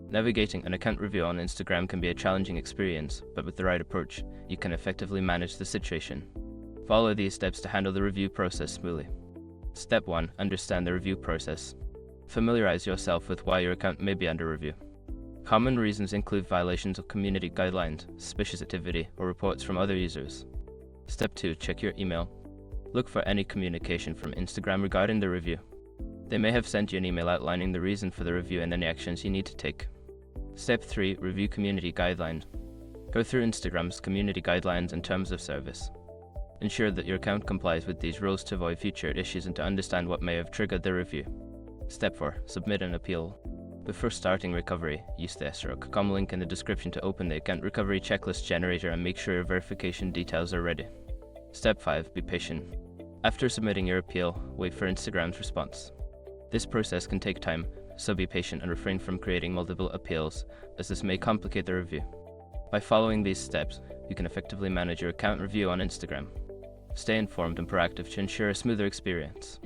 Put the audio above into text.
Navigating an account review on Instagram can be a challenging experience, but with the right approach, you can effectively manage the situation. Follow these steps to handle the review process smoothly. Step 1. Understand the review process. Familiarize yourself with why your account may be under review. Common reasons include violations of community guidelines, suspicious activity, or reports from other users. Step 2. Check your email. Look for any communication from Instagram regarding the review. They may have sent you an email outlining the reason for the review and any actions you need to take. Step 3. Review community guidelines. Go through Instagram's community guidelines and terms of service. Ensure that your account complies with these rules to avoid future issues and to understand what may have triggered the review. Step 4. Submit an appeal. Before starting recovery, use the src.com link in the description to open the account recovery checklist generator and make sure your verification details are ready. Step 5. Be patient. After submitting your appeal, wait for Instagram's response. This process can take time, so be patient and refrain from creating multiple appeals, as this may complicate the review. By following these steps, you can effectively manage your account review on Instagram. Stay informed and proactive to ensure a smoother experience.